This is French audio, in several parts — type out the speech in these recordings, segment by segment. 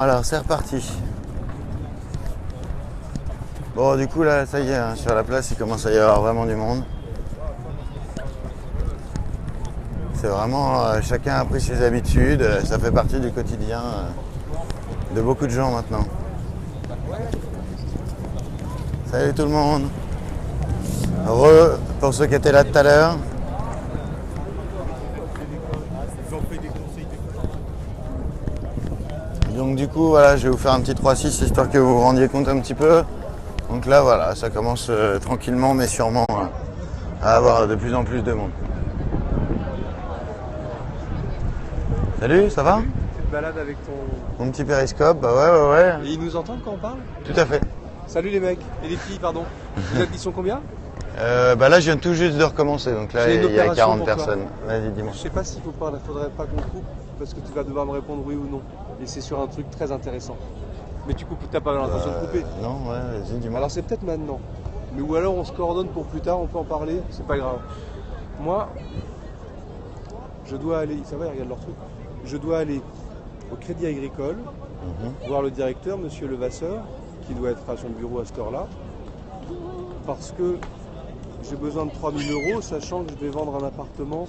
Alors c'est reparti. Bon du coup là ça y est, hein, sur la place il commence à y avoir vraiment du monde. C'est vraiment, chacun a pris ses habitudes, ça fait partie du quotidien de beaucoup de gens maintenant. Salut tout le monde. Pour ceux qui étaient là tout à l'heure. Donc du coup voilà, je vais vous faire un petit 3-6 histoire que vous vous rendiez compte un petit peu. Donc là voilà, ça commence tranquillement mais sûrement à avoir de plus en plus de monde. Salut, ça va? Tu te balades avec Mon petit périscope, bah ouais. Et ils nous entendent quand on parle? Tout à fait. Salut les mecs, et les filles, pardon. Ils sont combien? Bah là je viens tout juste de recommencer, donc là il y a 40 personnes. Vas-y dis-moi. Je sais pas s'il faudrait pas qu'on coupe, parce que tu vas devoir me répondre oui ou non. Et c'est sur un truc très intéressant. Mais tu coupes, t'as pas l'intention de couper? Non, ouais, vas-y dis-moi. Alors c'est peut-être maintenant. Mais ou alors on se coordonne pour plus tard, on peut en parler, c'est pas grave. Moi, je dois aller, ça va, ils regardent leur truc. Je dois aller au Crédit Agricole, voir le directeur, monsieur Levasseur, qui doit être à son bureau à cette heure-là, parce que j'ai besoin de 3 000 €, sachant que je vais vendre un appartement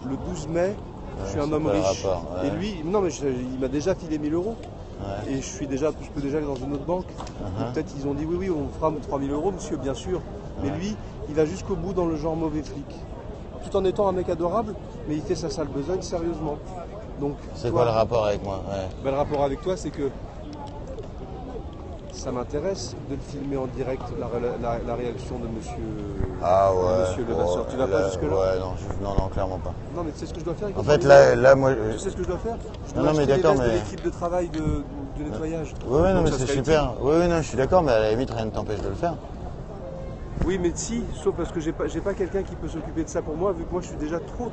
le 12 mai. Je suis un homme riche. Et lui, non mais il m'a déjà filé 1 000 €. Ouais. Et je peux déjà aller dans une autre banque. Peut-être ils ont dit oui, on fera 3 000 €, monsieur, bien sûr. Mais lui, il va jusqu'au bout dans le genre mauvais flic. Tout en étant un mec adorable, mais il fait sa sale besogne sérieusement. Donc, c'est quoi le rapport avec moi? Le rapport avec toi, c'est que ça m'intéresse de le filmer en direct, la réaction de monsieur, monsieur Levasseur. Tu vas pas jusque-là? Ouais, non, clairement pas. Non, mais tu sais ce que je dois faire? En fait, là, moi... Tu sais ce que je dois faire? Je Non, dois mais acheter d'accord, les vestes mais... de l'équipe de travail de nettoyage. Ouais, non, Donc, mais ça c'est serait super. utile. Oui, non, je suis d'accord, mais à la limite, rien ne t'empêche de le faire. Oui, mais si, sauf parce que j'ai pas quelqu'un qui peut s'occuper de ça pour moi, vu que moi je suis déjà trop.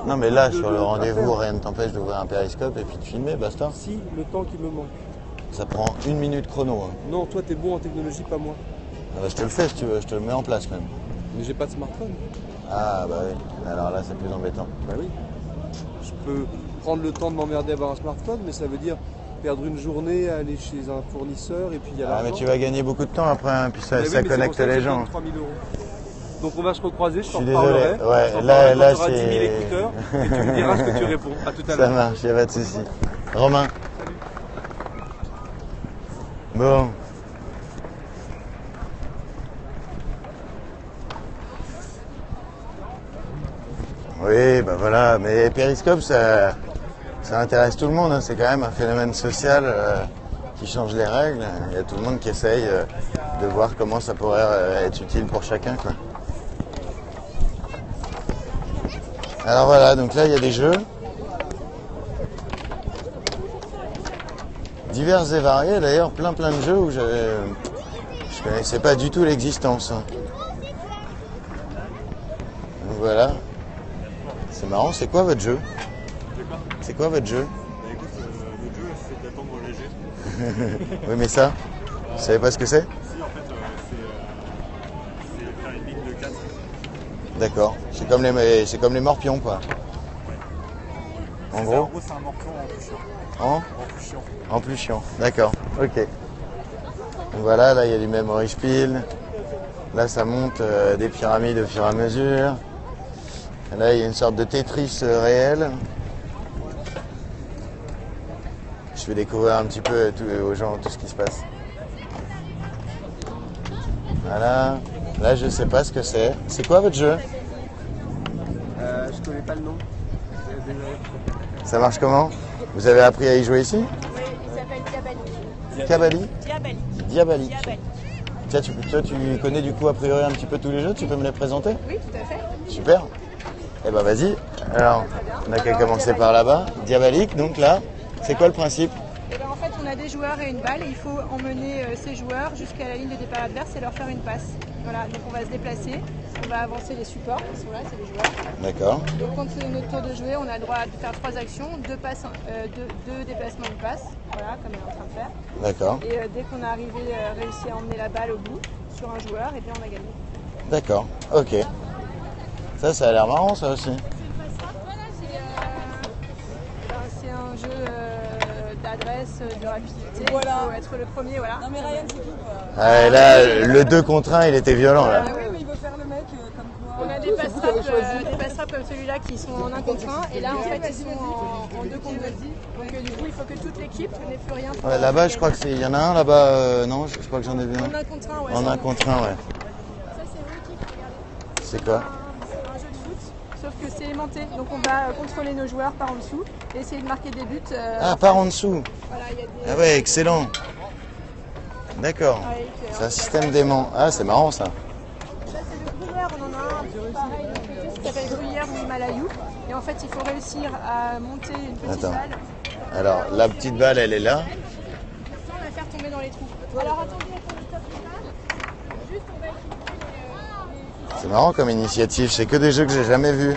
Non, mais là, sur le rendez-vous, rien ne t'empêche d'ouvrir un périscope et puis de filmer, basta. Si, le temps qui me manque. Ça prend 1 minute chrono. Hein. Non, toi t'es bon en technologie, pas moi. Ah bah, je te le fais si tu veux, je te le mets en place même. Mais j'ai pas de smartphone. Ah bah oui, alors là c'est plus embêtant. Bah oui. Je peux prendre le temps de m'emmerder à avoir un smartphone, mais ça veut dire perdre une journée à aller chez un fournisseur et puis il y a l'argent. Mais tu vas gagner beaucoup de temps après, hein, puis ça, Mais ça oui, mais connecte c'est pour ça que les je gens. donne 3 000 €. Donc on va se recroiser, je t'en suis reparlerai. désolé. Ouais, je t'en là, parlerai quand c'est... t'auras 10 000 écouteurs et tu me diras ce que tu réponds. À tout à l'heure. Ça marche, y a pas de souci. Romain. Salut. Bon. Oui, bah voilà, mais Periscope, ça intéresse tout le monde, hein. C'est quand même un phénomène social qui change les règles. Il y a tout le monde qui essaye de voir comment ça pourrait être utile pour chacun, quoi. Alors voilà, donc là il y a des jeux divers et variés, d'ailleurs plein de jeux où je connaissais pas du tout l'existence. Hein. Donc voilà. C'est marrant, c'est quoi votre jeu? C'est quoi votre jeu? Bah écoute, notre jeu c'est d'attendre léger. Oui mais ça, vous savez pas ce que c'est? Si en fait c'est faire une ligne de 4. D'accord, c'est comme les morpions quoi. En gros c'est un morpion en plus chiant. En plus chiant. En plus chiant, d'accord, ok. Donc voilà, là il y a du memory spiel. Là ça monte des pyramides au fur et à mesure. Là, il y a une sorte de Tetris réel. Je vais découvrir un petit peu aux gens tout ce qui se passe. Voilà. Là, je sais pas ce que c'est. C'est quoi votre jeu? Je connais pas le nom. Ça marche comment? Vous avez appris à y jouer ici? Oui, il s'appelle Diabali. Kabali? Diabali. Diabali. Diabali. Tiens, toi, tu connais du coup a priori un petit peu tous les jeux, tu peux me les présenter? Oui, tout à fait. Super. Eh ben vas-y. Alors, on a qu'à commencer par là-bas. Diabolique, donc là, c'est quoi le principe? Et ben, en fait, on a des joueurs et une balle et il faut emmener ces joueurs jusqu'à la ligne de départ adverse et leur faire une passe. Voilà, donc on va se déplacer, on va avancer les supports qui sont là, c'est les joueurs. D'accord. Donc quand c'est notre tour de jouer, on a le droit de faire 3 actions, 2 passes, deux déplacements, une passe, voilà, comme elle est en train de faire. D'accord. Et dès qu'on a réussi à emmener la balle au bout sur un joueur, et bien on a gagné. D'accord, ok. Ça a l'air marrant ça aussi. C'est un jeu adresse, de rapidité. Voilà. Il faut être le premier, voilà. Non mais Ryan c'est tout quoi. Ah, et là, le 2 contre 1, il était violent là. Ah oui mais il veut faire le mec comme quoi. On a des pass-traps comme celui-là qui sont en 1 contre 1 et là en fait ils sont en 2 contre 2. Donc du coup il faut que toute l'équipe n'ait plus rien. Ouais, là-bas, je crois qu'il y en a un là-bas. Non, je crois que j'en ai vu En un. 1 contre 1, ouais. En 1 contre 1, ouais. Ça c'est Wikick, regardez. C'est quoi? C'est un jeu de foot, sauf que c'est aimanté. Donc on va contrôler nos joueurs par en dessous et essayer de marquer des buts. Ah, par en dessous. Voilà, il y a des... Ah ouais, excellent. D'accord. avec, C'est un système d'aimant. Ah, c'est marrant ça. Ça c'est le gruyère, on en a un pareil de l'autre côté, ça s'appelle gruyère ou Himalayou. Et en fait il faut réussir à monter une petite Attends. balle Alors, la petite balle, elle est là. sans la faire tomber dans les trous. Alors attendez, stop là. Juste on va équiper les... C'est marrant comme initiative. C'est que des jeux que j'ai jamais vus. Et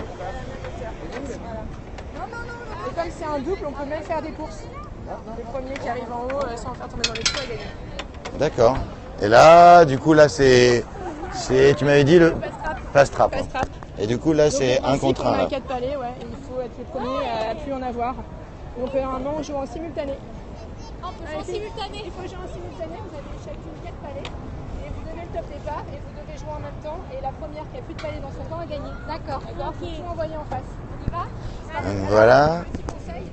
comme c'est un double, on peut même faire des courses. Le premier qui arrive en haut sans faire tomber dans les trous, il gagne. D'accord. Et là, du coup, là, c'est tu m'avais dit le pass-trap. Pass-trap. Et du coup, là, c'est 1 contre 1. On a Là. 4 palets, ouais, et il faut être le premier à plus en avoir. Donc normalement on joue en simultané. On peut jouer en simultané. Il faut jouer en simultané, vous avez chacune 4 palets et vous donnez le top départ et vous devez jouer en même temps et la première qui a plus de palets dans son camp a gagné. D'accord. D'accord. Faut tout envoyer en face. On y va? Donc voilà. Petit conseil,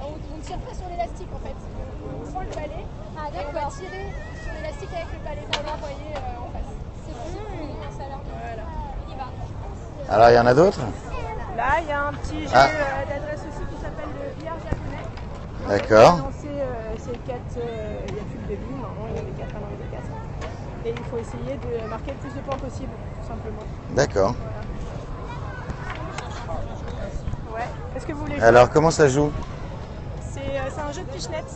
on ne tire pas sur l'élastique en fait. On prend le palet Ah et on va d'accord. tirer sur l'élastique avec le palet pour l'envoyer en face. C'est bon, ça a l'air bien. Voilà. On y va. Alors, il y en a d'autres? Là, il y a un petit jeu Ah. d'adresse aussi qui s'appelle le billard japonais. D'accord. C'est 4, il n'y a plus de début, normalement il y en avait 4, alors il y en a 4. Et il faut essayer de marquer le plus de points possible, tout simplement. D'accord. Ouais. Est-ce que vous voulez jouer? Alors, comment ça joue? C'est un jeu de pichenette.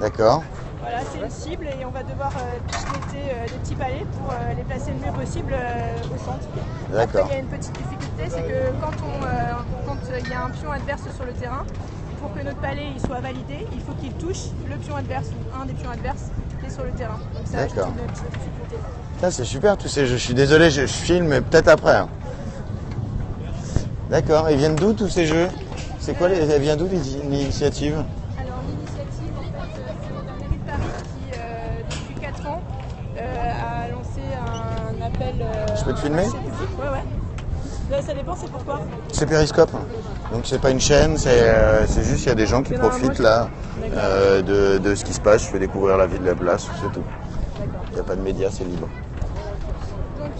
D'accord. Voilà, c'est une cible et on va devoir pichenetter des petits palets pour les placer le mieux possible au centre. D'accord. Après, il y a une petite difficulté, c'est que quand il y a un pion adverse sur le terrain, pour que notre palais il soit validé, il faut qu'il touche le pion adverse ou un des pions adverses qui est sur le terrain. Donc ça ajoute D'accord. une petite difficulté. Ça, c'est super tous ces jeux. Je suis désolé, je filme, mais peut-être après. Hein. D'accord. Ils viennent d'où tous ces jeux? C'est quoi elle vient d'où l'initiative? Alors l'initiative, en fait, c'est la mairie de Paris qui, depuis 4 ans, a lancé un appel Je peux te filmer? marché public. Ouais, ouais. Là, ça dépend, c'est pourquoi. C'est Periscope. Donc c'est pas une chaîne, c'est juste il y a des gens qui C'est normalement profitent là de ce qui se passe. Je fais découvrir la vie de la place, c'est tout. D'accord. Il n'y a pas de médias, c'est libre. Donc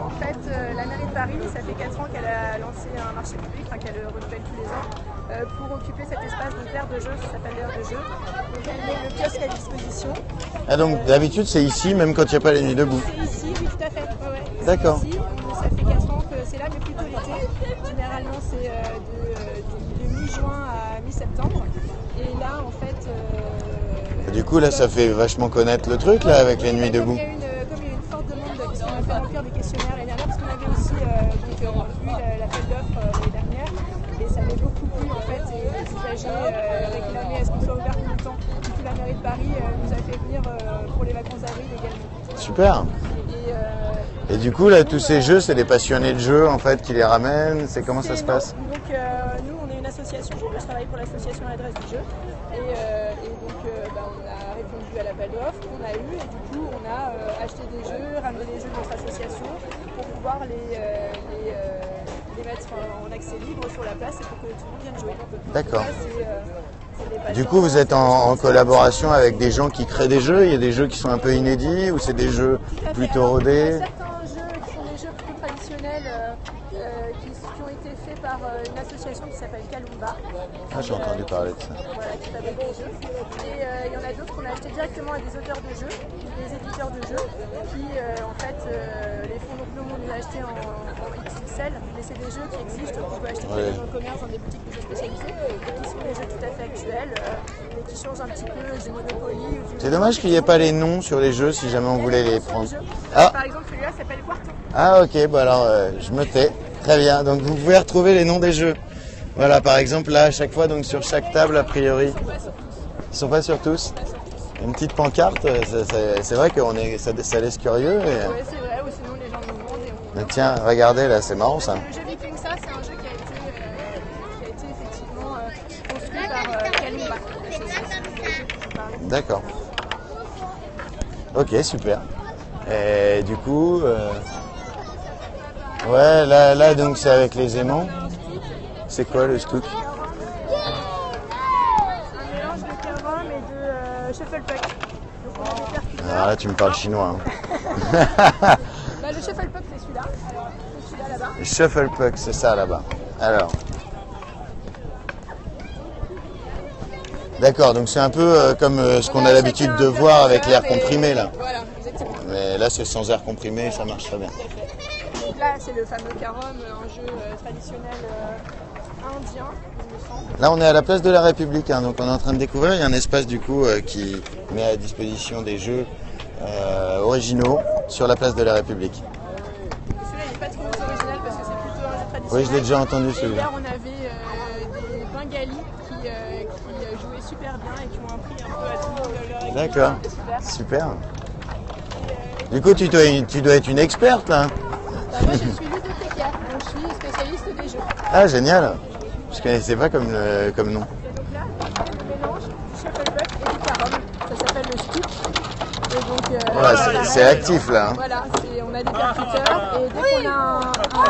en fait, la mairie de Paris, ça fait 4 ans qu'elle a lancé un marché public, enfin qu'elle renouvelle tous les ans, pour occuper cet espace d'aire de jeu, ça s'appelle l'aire de jeu. Donc elle met le kiosque à disposition. Ah donc d'habitude c'est ici, même quand il n'y a pas les nuits debout. C'est ici, oui tout à fait. Ouais, ouais. C'est D'accord. ici, ça fait 4 ans que c'est là, mais plutôt l'été. Généralement c'est de mi-juin à mi-septembre. Et là en fait... Et du coup là ça fait vachement connaître le truc là avec les nuits debout. Comme il y a une forte demande, parce qu'on a fait remplir des questionnaires l'année dernière, parce qu'on avait aussi eu l'appel d'offres l'année dernière, et ça avait beaucoup plu en fait, et les usagers réclamaient à ce qu'on soit ouvert tout le temps. Du coup la mairie de Paris nous a fait venir pour les vacances d'avril également. Super. Et, Et du coup là tous ces jeux c'est des passionnés de jeux en fait qui les ramènent. C'est comment ça se passe? Donc nous on est une association, je travaille pour l'association L'Adresse du Jeu, et donc on a répondu à l'appel d'offres qu'on a eu, et du coup on a acheté des jeux, ramené les jeux de notre association pour pouvoir les mettre en accès libre sur la place et pour que tout le monde vienne jouer. D'accord. C'est des Du patients, coup vous êtes en collaboration avec des gens qui créent des jeux. Il y a des jeux qui sont un peu inédits ou c'est des jeux tout à fait. plutôt Alors, il y a rodés? certains jeux qui sont des jeux plutôt traditionnels qui ont été faits par une association qui s'appelle Kalumba. Ah j'ai entendu parler de ça. Voilà, qui fabrique des jeux. Et il y en a d'autres qu'on a acheté directement à des auteurs de jeux, des éditeurs de jeux, qui en fait les font. Donc nous on les a achetés en XXL, mais c'est des jeux qui existent, qu'on peut acheter Ouais. dans le commerce, dans des boutiques de jeux spécialisées, et qui sont des jeux tout à fait actuels, et qui changent un petit peu du Monopoly ou du... C'est dommage qu'il n'y ait pas les noms sur les jeux si jamais on voulait les Sur prendre. jeux. Ah. Par exemple celui-là s'appelle Quarto. Ah ok, bah alors je me tais. Très bien, donc vous pouvez retrouver les noms des jeux. Voilà, par exemple là à chaque fois, donc sur chaque table a priori. Ils sont pas sur tous. Une petite pancarte, c'est vrai que ça laisse curieux. Et... Ouais, c'est vrai, ou sinon les gens nous demandent et on... Mais tiens, regardez là, c'est marrant ça. Le jeu Viking, ça, c'est un jeu qui a été effectivement construit par Kalumba. C'est un jeu D'accord. Ok, super. Et du coup, ouais, là donc c'est avec les aimants. C'est quoi le scoop? Un mélange de carom et de shufflepuck. Donc on a des percuteurs. Alors là, tu me parles chinois. Hein. Bah, le shufflepuck c'est celui-là. Alors, c'est celui-là là-bas. Le shufflepuck, c'est ça là-bas. Alors. D'accord, donc c'est un peu comme ce qu'on a l'habitude de voir avec l'air comprimé là. Voilà, exactement. Mais là, c'est sans air comprimé, ça marche très bien. Donc là, c'est le fameux carom, un jeu traditionnel indien, il me semble. Là, on est à la place de la République, hein, donc on est en train de découvrir. Il y a un espace du coup qui met à disposition des jeux originaux sur la place de la République. Celui-là, il n'est pas trop original parce que c'est plutôt un jeu traditionnel. Oui, je l'ai déjà entendu Et celui-là. hier, on avait des Bengalis qui jouaient super bien et qui ont appris un peu à tout le monde leur équipe. D'accord, Super. super. Du coup, tu dois être une experte là. Bah, moi, je suis ludothèque, donc je suis spécialiste des jeux. Ah, génial. Je connaissais pas comme nom. Et donc là, c'est le mélange du shufflepuck et du carom. Ça s'appelle le scoop. Et donc, Ouais, c'est actif là. Hein. Voilà, on a des percuteurs et dès qu'on a un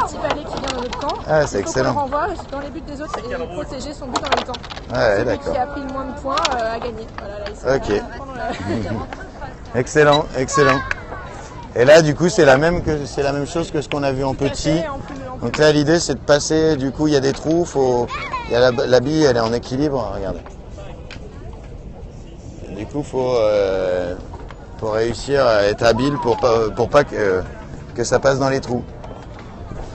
petit balai qui vient dans notre camp, Ah, c'est il faut qu'on excellent. le renvoie dans les buts des autres et protéger son but en même temps. Ouais, Celui d'accord. qui a pris le moins de points a gagné. Voilà, là, ici, Ok. pendant la- Excellent, excellent. Et là, du coup, c'est la même chose que ce qu'on a vu en Tout à petit. fait, en plus- Donc là, l'idée, c'est de passer. Du coup, il y a des trous. Il y a la bille, elle est en équilibre. Regardez. Et du coup, faut réussir à être habile pour pas que ça passe dans les trous.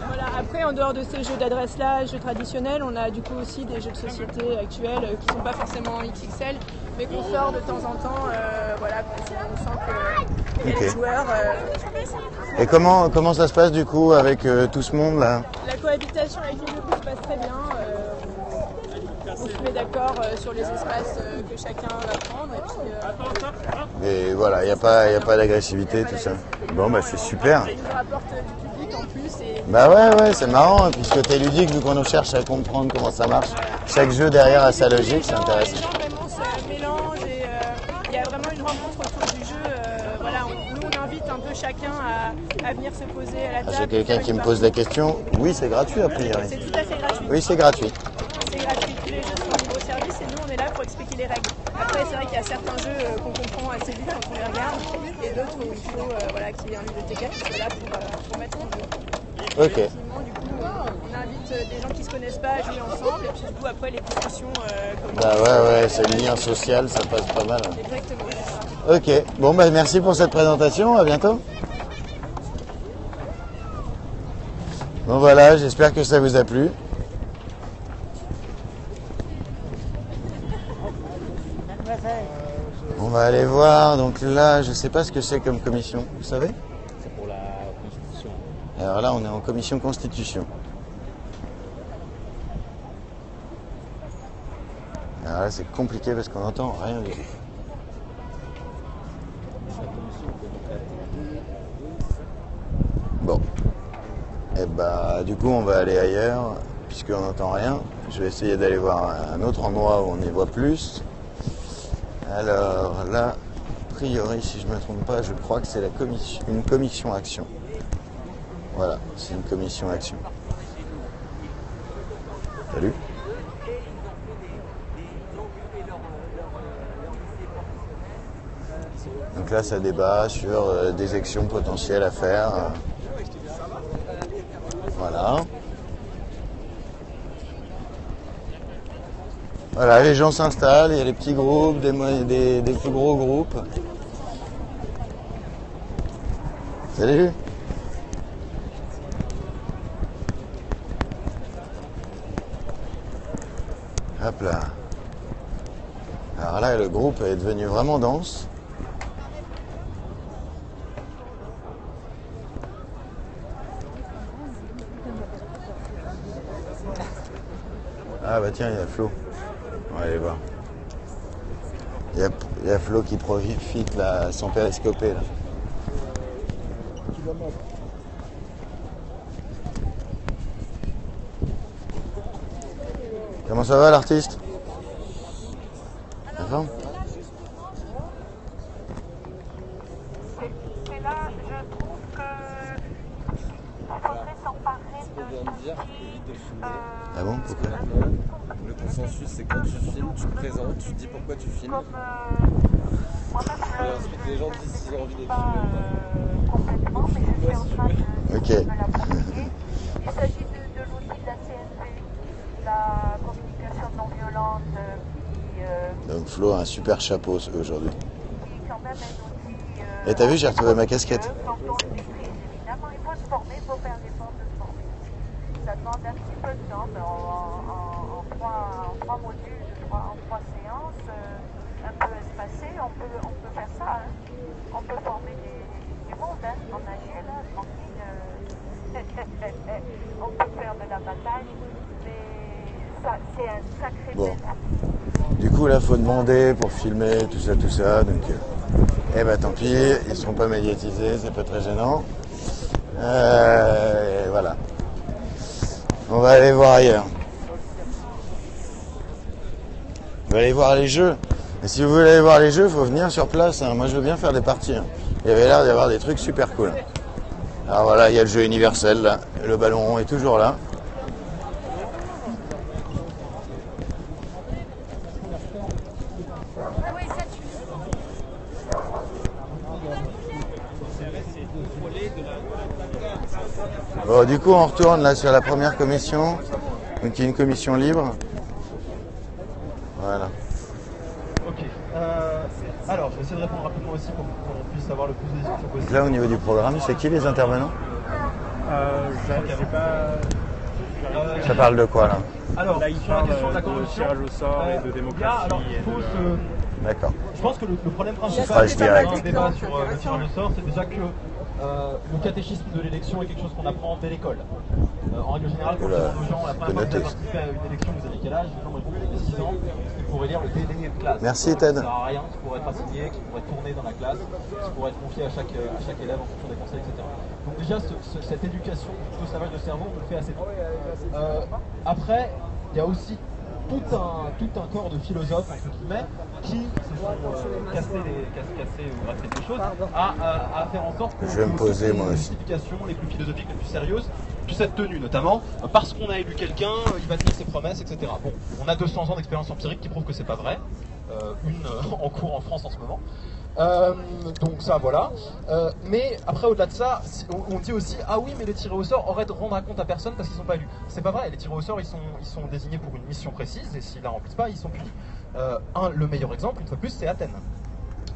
Voilà, après, en dehors de ces jeux d'adresse-là, jeux traditionnels, on a du coup aussi des jeux de société actuels qui ne sont pas forcément XXL, mais qu'on sort de temps en temps. Voilà, quand on sent que Ok. les joueurs. Et comment ça se passe du coup avec tout ce monde là? La cohabitation avec les groupes se passe très bien. On se met d'accord sur les espaces que chacun va prendre. Et puis, Et voilà, il n'y a pas d'agressivité, tout ça. Bon, bah c'est super. il nous rapporte du public en plus. Et Bah ouais, c'est marrant, puisque t'es ludique, vu qu'on cherche à comprendre comment ça marche. Chaque jeu derrière a sa logique, c'est intéressant. les gens vraiment se mélangent et il y a vraiment une rencontre autour du jeu. Voilà, nous on invite un peu chacun à venir se poser à la table. J'ai quelqu'un qui me pose la question. Oui, c'est gratuit a priori. C'est tout à fait gratuit. Oui, c'est gratuit. C'est gratuit. Tous les jeux sont libre service et nous on est là pour expliquer les règles. Après, c'est vrai qu'il y a certains jeux qu'on comprend assez vite quand on les regarde et d'autres où il faut voilà, qu'il y ait un bibliothécaire qui soit là pour mettre en jeu. Ok. Effectivement, du coup, on invite des gens qui ne se connaissent pas à jouer ensemble et puis du coup après les discussions comme Bah ouais, c'est le lien social, ça passe pas mal. exactement. Ok, bon bah merci pour cette présentation, à bientôt. Bon voilà, j'espère que ça vous a plu. On va aller voir, donc là, je sais pas ce que c'est comme commission, vous savez? C'est pour la Constitution. Alors là, on est en commission constitution. Alors là, c'est compliqué parce qu'on n'entend rien du tout. Bon. Et bah, du coup, on va aller ailleurs, puisqu'on n'entend rien. Je vais essayer d'aller voir un autre endroit où on y voit plus. Alors là, a priori, si je ne me trompe pas, je crois que c'est une commission action. Voilà, c'est une commission action. Salut. Donc là, ça débat sur des actions potentielles à faire. Voilà. Voilà, les gens s'installent, il y a des petits groupes, des plus gros groupes. Salut. Hop là. Alors là, le groupe est devenu vraiment dense. Ah bah tiens, il y a Flo. On va aller voir. Il y a Flo qui profite là, sans périscoper là. Comment ça va l'artiste? Ça va? de filmer. Ah bon, pourquoi? Maintenant, le consensus, c'est quand tu filmes, tu te présentes, tu dis pourquoi tu filmes. Et ensuite, les gens disent s'ils ont envie d'être filmés ou pas. Donc, filme-toi si tu veux. Ok. Il s'agit de l'outil de la CNV, la communication non violente, Donc Flo a un super chapeau aujourd'hui. qui est quand même un outil. Et t'as vu, j'ai retrouvé ma casquette. Quand on maîtrise, évidemment, il faut se former, il faut faire l'effort de se former. Ça demande un petit peu de temps, mais en trois modules, je crois, en 3 séances, un peu espacées, on peut faire ça. Hein. On peut former du monde hein, en AG, là, tranquille. On peut faire de la bataille, mais ça, c'est un sacré Bon. défi. Du coup, là, faut demander pour filmer, tout ça. Donc, eh ben, tant pis, ils seront pas médiatisés, c'est pas très gênant. Et voilà. On va aller voir ailleurs. On va aller voir les jeux. Et si vous voulez aller voir les jeux, faut venir sur place. Hein. Moi, je veux bien faire des parties. Hein. Il y avait l'air d'y avoir des trucs super cool. Alors voilà, il y a le jeu universel, là. Le ballon rond est toujours là. Bon, du coup, on retourne là sur la première commission, donc il y a une commission libre. Voilà. Ok. Alors, je vais essayer de répondre rapidement aussi pour qu'on puisse avoir le plus de discussions Donc possible. là, au niveau du programme, c'est qui les intervenants? Je sais pas. Ça parle de quoi là? Alors, Là, il sur la parle question de la de corruption, tirage au sort et de démocratie. alors, et il faut de- se... D'accord. Je pense que le problème principal Suffrage direct. d'un débat sur le tirage au sort, c'est déjà que le catéchisme de l'élection est quelque chose qu'on apprend dès l'école. En règle générale, quand on Oula, demande aux gens la première fois que vous avez connoté. participé à une élection, vous avez quel âge? Les gens me répondent que vous avez 6 ans, parce qu'ils pourraient lire le délégué de classe. Merci, Ça Ted. ne sert à rien, qui pourrait être assigné, qui pourrait tourner dans la classe, qui pourrait être confié à chaque élève en fonction des conseils, etc. Donc déjà, cette éducation, ce lavage de cerveau, on le fait assez vite. Après, il y a aussi tout un corps de philosophes, entre guillemets, qui se sont cassés ou ratés des choses à faire en sorte que Je vais me poser, moi les aussi. explications les plus philosophiques, les plus sérieuses, puissent être tenues, notamment parce qu'on a élu quelqu'un, il va tenir ses promesses, etc. Bon, on a 200 ans d'expérience empirique qui prouvent que c'est pas vrai, en cours en France en ce moment. Donc ça voilà. Mais après au-delà de ça, on dit aussi ah oui mais les tirés au sort auraient de rendre compte à personne parce qu'ils sont pas élus. C'est pas vrai, les tirés au sort ils sont désignés pour une mission précise et s'ils la remplissent pas ils sont punis. Le meilleur exemple une fois de plus c'est Athènes.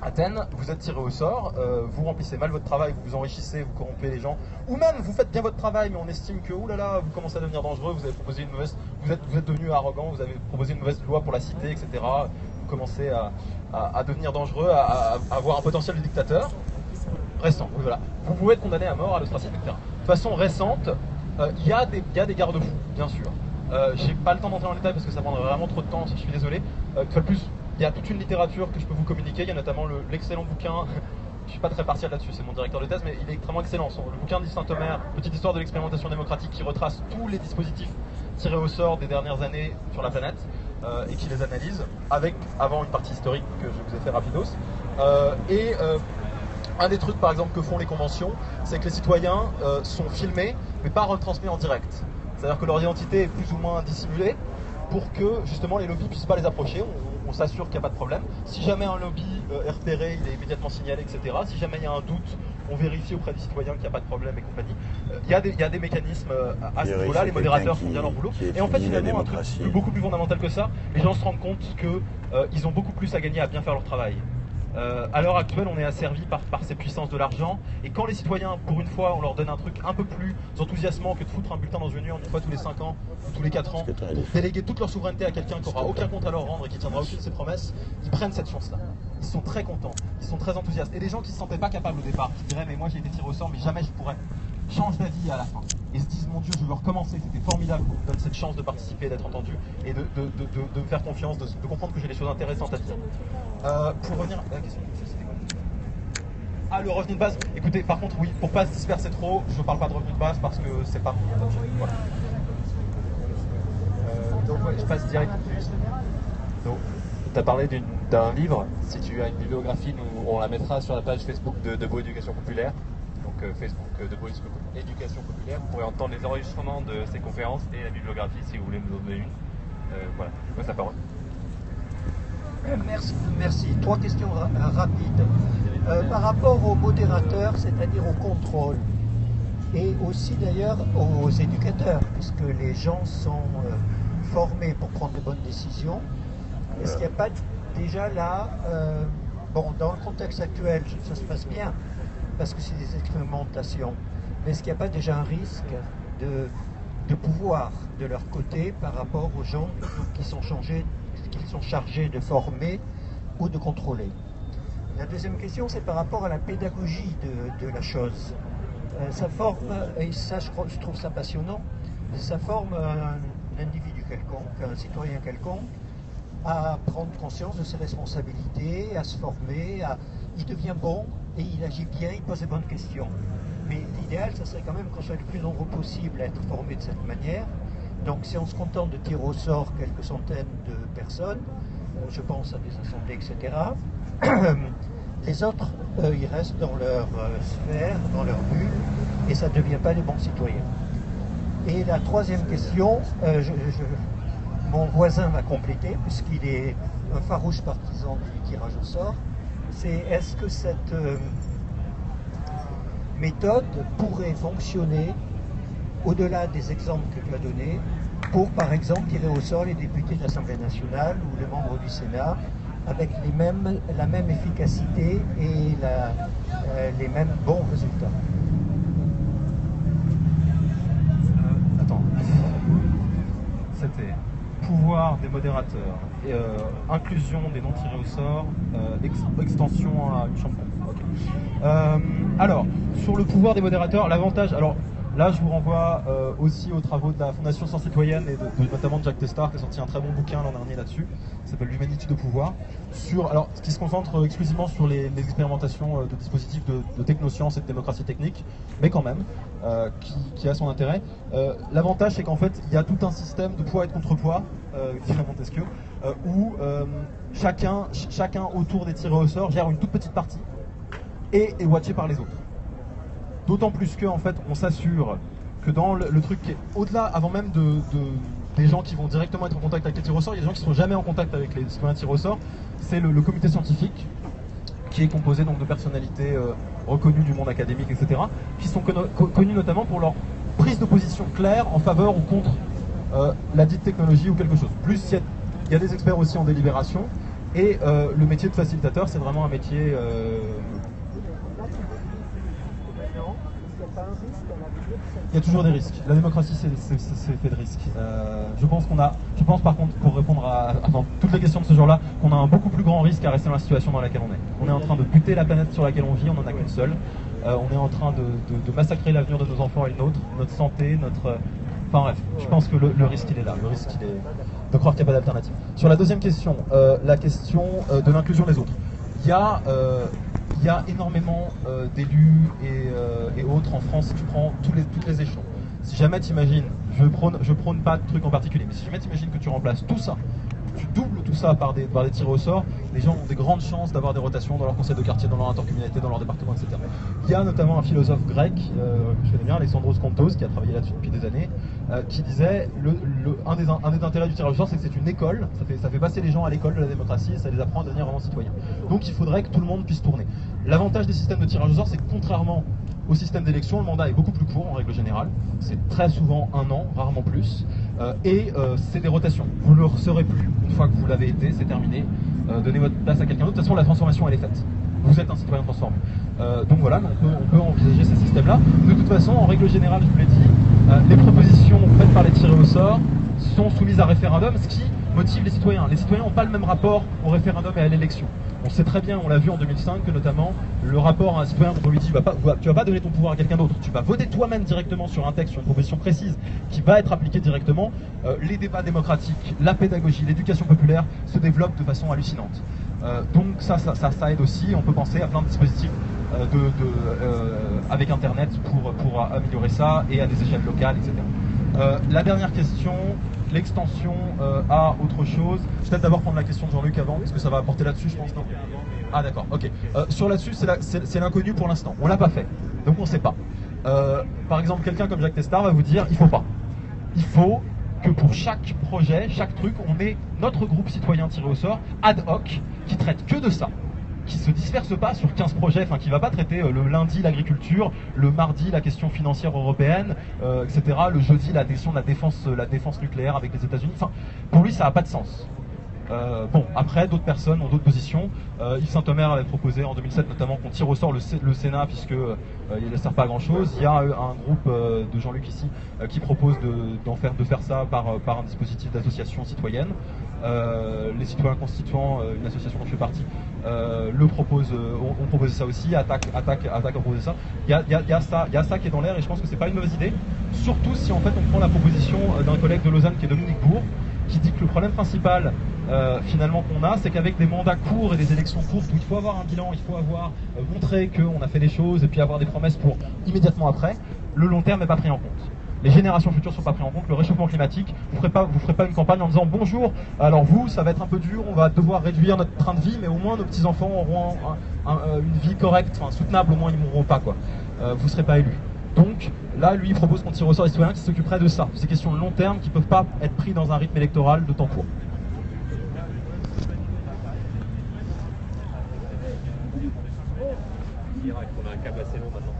Athènes, vous êtes tiré au sort, vous remplissez mal votre travail, vous vous enrichissez, vous corrompez les gens, ou même vous faites bien votre travail, mais on estime que oulala, vous commencez à devenir dangereux, vous avez proposé une mauvaise, vous êtes devenu arrogant, vous avez proposé une mauvaise loi pour la cité, etc. Vous commencez à devenir dangereux, à avoir un potentiel de dictateur. Récent, oui, voilà. Vous pouvez être condamné à mort, à l'ostracisme, etc. De façon récente, il y a des garde-fous, bien sûr. J'ai pas le temps d'entrer dans les détails parce que ça prendrait vraiment trop de temps, je suis désolé. Une fois de plus, il y a toute une littérature que je peux vous communiquer. Il y a notamment l'excellent bouquin, je suis pas très partial là-dessus, c'est mon directeur de thèse, mais il est extrêmement excellent. Le bouquin d'Yves Saint-Omer, Petite histoire de l'expérimentation démocratique, qui retrace tous les dispositifs tirés au sort des dernières années sur la planète et qui les analyse, avec avant une partie historique que je vous ai fait rapidos. Un des trucs par exemple que font les conventions, c'est que les citoyens sont filmés, mais pas retransmis en direct. C'est-à-dire que leur identité est plus ou moins dissimulée pour que justement les lobbies puissent pas les approcher. On s'assure qu'il n'y a pas de problème. Si jamais un lobby est repéré, il est immédiatement signalé, etc. Si jamais il y a un doute, on vérifie auprès des citoyens qu'il n'y a pas de problème et compagnie. Il y a des mécanismes à ce niveau-là, les modérateurs font bien leur boulot. Et en fait, finalement, un truc beaucoup plus fondamental que ça, les gens se rendent compte qu'ils ont beaucoup plus à gagner à bien faire leur travail. À l'heure actuelle, on est asservi par ces puissances de l'argent, et quand les citoyens, pour une fois, on leur donne un truc un peu plus enthousiasmant que de foutre un bulletin dans une urne une fois tous les 5 ans ou tous les 4 ans, déléguer toute leur souveraineté à quelqu'un qui n'aura aucun compte à leur rendre et qui tiendra aucune de ses promesses, ils prennent cette chance-là. Ils sont très contents, ils sont très enthousiastes. Et les gens qui ne se sentaient pas capables au départ, qui diraient mais moi j'ai été tiré au sort, mais jamais je pourrais, changent d'avis à la fin et se disent mon Dieu, je veux recommencer, c'était formidable qu'on me donne cette chance de participer, d'être entendu et de me faire confiance, de comprendre que j'ai des choses intéressantes à dire. Pour revenir à la question c'était quoi ? Ah, le revenu de base. Écoutez, par contre, oui, pour pas se disperser trop, je parle pas de revenu de base parce que c'est pas mon objet. Voilà. Donc, ouais, je passe direct. Donc, tu as parlé d'un livre. Si tu as une bibliographie, on la mettra sur la page Facebook de Beau Éducation Populaire. donc Facebook de Police Éducation Populaire. Vous pourrez entendre les enregistrements de ces conférences et la bibliographie si vous voulez nous donner une. Voilà, moi la parole. Merci. 3 questions rapides. Par rapport aux modérateurs, c'est-à-dire au contrôle, et aussi d'ailleurs aux éducateurs, puisque les gens sont formés pour prendre de bonnes décisions, est-ce qu'il n'y a pas déjà là, dans le contexte actuel, ça se passe bien, parce que c'est des expérimentations, mais est-ce qu'il n'y a pas déjà un risque de pouvoir de leur côté par rapport aux gens qui sont chargés de former ou de contrôler? La deuxième question, c'est par rapport à la pédagogie de la chose. Ça forme, et ça je trouve ça passionnant, ça forme un individu quelconque, un citoyen quelconque, à prendre conscience de ses responsabilités, à se former, il devient bon et il agit bien, il pose des bonnes questions. Mais l'idéal, ça serait quand même qu'on soit le plus nombreux possible à être formé de cette manière. Donc si on se contente de tirer au sort quelques centaines de personnes, je pense à des assemblées, etc., les autres, ils restent dans leur sphère, dans leur bulle, et ça ne devient pas des bons citoyens. Et la troisième question, mon voisin va compléter, puisqu'il est un farouche partisan du tirage au sort, c'est est-ce que cette méthode pourrait fonctionner au-delà des exemples que tu as donnés, pour par exemple tirer au sort les députés de l'Assemblée nationale ou les membres du Sénat, avec la même efficacité et les mêmes bons résultats. Attends. C'était pouvoir des modérateurs, inclusion des non tirés au sort, extension à une chambre. Okay. Alors, sur le pouvoir des modérateurs, l'avantage... Alors, là, je vous renvoie aussi aux travaux de la Fondation Sciences Citoyennes et notamment de Jacques Testard, qui a sorti un très bon bouquin l'an dernier là-dessus, qui s'appelle L'humanité de pouvoir, qui se concentre exclusivement sur les expérimentations de dispositifs de technosciences et de démocratie technique, mais quand même, qui a son intérêt. L'avantage, c'est qu'en fait, il y a tout un système de poids et de contrepoids, dirait Montesquieu, où chacun autour des tirés au sort gère une toute petite partie et est watché par les autres. D'autant plus que, en fait, on s'assure que dans le truc qui est au-delà, avant même des gens qui vont directement être en contact avec les tirés au sort, il y a des gens qui ne sont jamais en contact avec les citoyens tirés au sort. C'est le comité scientifique, qui est composé donc de personnalités reconnues du monde académique, etc., qui sont connues notamment pour leur prise de position claire en faveur ou contre la dite technologie ou quelque chose. Plus, il y a des experts aussi en délibération, et le métier de facilitateur, c'est vraiment un métier... Il y a toujours des risques. La démocratie, c'est fait de risques. Je pense par contre, pour répondre à toutes les questions de ce genre-là, qu'on a un beaucoup plus grand risque à rester dans la situation dans laquelle on est. On est en train de buter la planète sur laquelle on vit, on n'en a qu'une seule. On est en train de massacrer l'avenir de nos enfants et le nôtre, notre santé, Enfin bref, je pense que le risque, il est là. Le risque, il est de croire qu'il n'y a pas d'alternative. Sur la deuxième question, la question de l'inclusion des autres. Il y a énormément d'élus et autres en France, si tu prends toutes les échelons. Si jamais tu imagines, je prône pas de truc en particulier, mais si jamais tu imagines que tu remplaces tout ça, tu doubles tout ça par des tirés au sort, les gens ont des grandes chances d'avoir des rotations dans leur conseil de quartier, dans leur intercommunalité, dans leur département, etc. Il y a notamment un philosophe grec, que je connais bien, Alexandros Kontos, qui a travaillé là-dessus depuis des années, qui disait un des intérêts du tirage au sort, c'est que c'est une école, ça fait passer les gens à l'école de la démocratie et ça les apprend à devenir vraiment citoyens. Donc il faudrait que tout le monde puisse tourner. L'avantage des systèmes de tirage au sort, c'est que contrairement au système d'élection, le mandat est beaucoup plus court en règle générale. C'est très souvent 1 an, rarement plus. Et c'est des rotations. Vous ne le serez plus une fois que vous l'avez été, c'est terminé. Donnez votre place à quelqu'un d'autre. De toute façon, la transformation, elle est faite. Vous êtes un citoyen transformé. Donc voilà, on peut envisager ces systèmes-là. De toute façon, en règle générale, je vous l'ai dit, les propositions faites par les tirés au sort sont soumises à référendum, ce qui motive les citoyens. Les citoyens n'ont pas le même rapport au référendum et à l'élection. On sait très bien, on l'a vu en 2005, que notamment le rapport à un citoyen, on lui dit tu vas pas donner ton pouvoir à quelqu'un d'autre, tu vas voter toi-même directement sur un texte, sur une proposition précise qui va être appliquée directement. Les débats démocratiques, la pédagogie, l'éducation populaire se développent de façon hallucinante. Donc ça aide aussi. On peut penser à plein de dispositifs avec Internet pour améliorer ça, et à des échelles locales, etc. La dernière question, l'extension à autre chose. Je vais peut-être d'abord prendre la question de Jean-Luc avant, parce que ça va apporter là-dessus, je pense. Non ? Ah d'accord, ok. Sur là-dessus, c'est l'inconnu pour l'instant. On l'a pas fait, donc on ne sait pas. Par exemple, quelqu'un comme Jacques Testard va vous dire, il faut pas. Il faut que pour chaque projet, chaque truc, on ait notre groupe citoyen tiré au sort, ad hoc, qui traite que de ça, qui se disperse pas sur 15 projets, enfin qui va pas traiter le lundi l'agriculture, le mardi la question financière européenne, etc. Le jeudi la question de la défense nucléaire avec les États-Unis. Enfin, pour lui, ça n'a pas de sens. Bon, après, d'autres personnes ont d'autres positions. Yves Saint-Omer avait proposé en 2007 notamment qu'on tire au sort le Sénat puisque il ne sert pas à grand chose. Il y a un groupe de Jean-Luc ici qui propose de faire ça par un dispositif d'association citoyenne. Les citoyens constituants, une association dont je fais partie, ont proposé ça aussi. Attaque a proposé ça. Il y a ça qui est dans l'air et je pense que c'est pas une mauvaise idée. Surtout si en fait on prend la proposition d'un collègue de Lausanne qui est Dominique Bourg, qui dit que le problème principal finalement qu'on a, c'est qu'avec des mandats courts et des élections courtes où il faut avoir un bilan, il faut avoir montré qu'on a fait des choses et puis avoir des promesses pour immédiatement après, le long terme n'est pas pris en compte. Les générations futures ne sont pas prises en compte, le réchauffement climatique, vous ferez pas une campagne en disant bonjour, alors vous, ça va être un peu dur, on va devoir réduire notre train de vie, mais au moins nos petits-enfants auront une vie correcte, enfin, soutenable, au moins ils ne mourront pas, quoi. Vous ne serez pas élus. Donc là, lui, il propose qu'on tire au sort les citoyens qui s'occuperaient de ça. Ces questions de long terme qui ne peuvent pas être prises dans un rythme électoral de temps court. On a un câble assez long maintenant.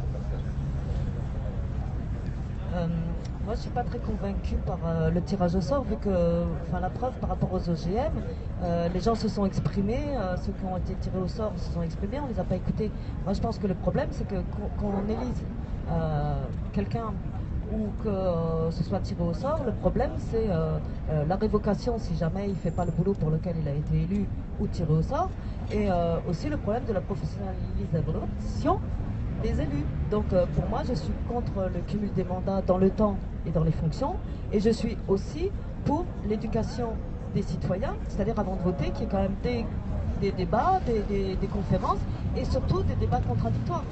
Moi, je suis pas très convaincue par le tirage au sort, vu que, la preuve par rapport aux OGM, les gens se sont exprimés, ceux qui ont été tirés au sort se sont exprimés, on les a pas écoutés. Moi, je pense que le problème, c'est que qu'on élise quelqu'un ou que ce soit tiré au sort, le problème, c'est la révocation si jamais il fait pas le boulot pour lequel il a été élu ou tiré au sort, et aussi le problème de la professionnalisation des élus. Donc pour moi, je suis contre le cumul des mandats dans le temps et dans les fonctions, et je suis aussi pour l'éducation des citoyens, c'est-à-dire avant de voter, qu'il y ait quand même des débats, des conférences, et surtout des débats contradictoires.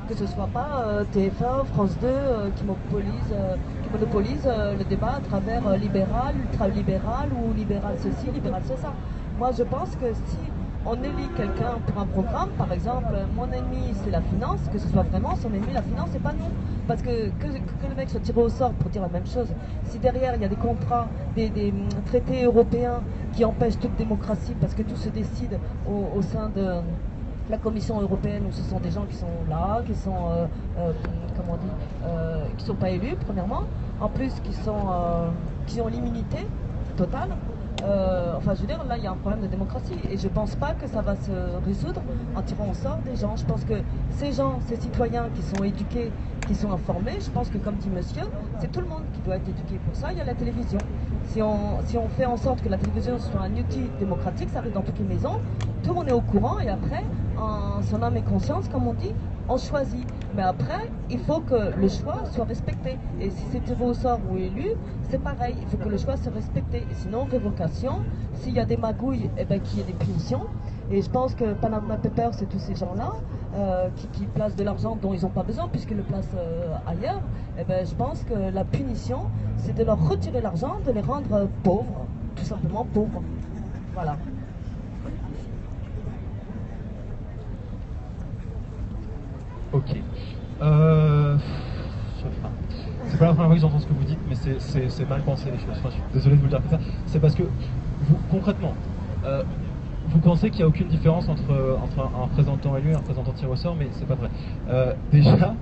Que ce ne soit pas TF1, France 2 qui monopolise le débat à travers libéral, ultra-libéral ou libéral ceci, libéral c'est ça. Moi, je pense que si on élit quelqu'un pour un programme, par exemple, mon ennemi c'est la finance, que ce soit vraiment son ennemi la finance et pas nous. Parce que le mec soit tiré au sort pour dire la même chose, si derrière il y a des contrats, des traités européens qui empêchent toute démocratie parce que tout se décide au sein de la Commission européenne, où ce sont des gens qui sont là, qui sont, qui sont pas élus, premièrement, en plus qui ont l'immunité totale. Je veux dire, là, il y a un problème de démocratie et je pense pas que ça va se résoudre en tirant au sort des gens. Je pense que ces gens, ces citoyens qui sont éduqués, qui sont informés, je pense que, comme dit monsieur, c'est tout le monde qui doit être éduqué pour ça. Il y a la télévision. Si on fait en sorte que la télévision soit un outil démocratique, ça arrive dans toutes les maisons, tout le monde est au courant et après, en son âme et conscience, comme on dit, on choisit. Mais après, il faut que le choix soit respecté. Et si c'est tiré au sort ou élu, c'est pareil. Il faut que le choix soit respecté. Et sinon, révocation, s'il y a des magouilles, qu'il y ait des punitions. Et je pense que Panama Papers, c'est tous ces gens-là qui placent de l'argent dont ils n'ont pas besoin puisqu'ils le placent ailleurs. Je pense que la punition, c'est de leur retirer l'argent, de les rendre pauvres, tout simplement pauvres. Voilà. Ok. C'est pas la première fois que j'entends ce que vous dites, mais c'est mal pensé les choses. Enfin, je suis désolé de vous le dire comme ça. C'est parce que, concrètement, vous pensez qu'il n'y a aucune différence entre un représentant élu et un représentant tiré au sort, mais c'est pas vrai. Déjà,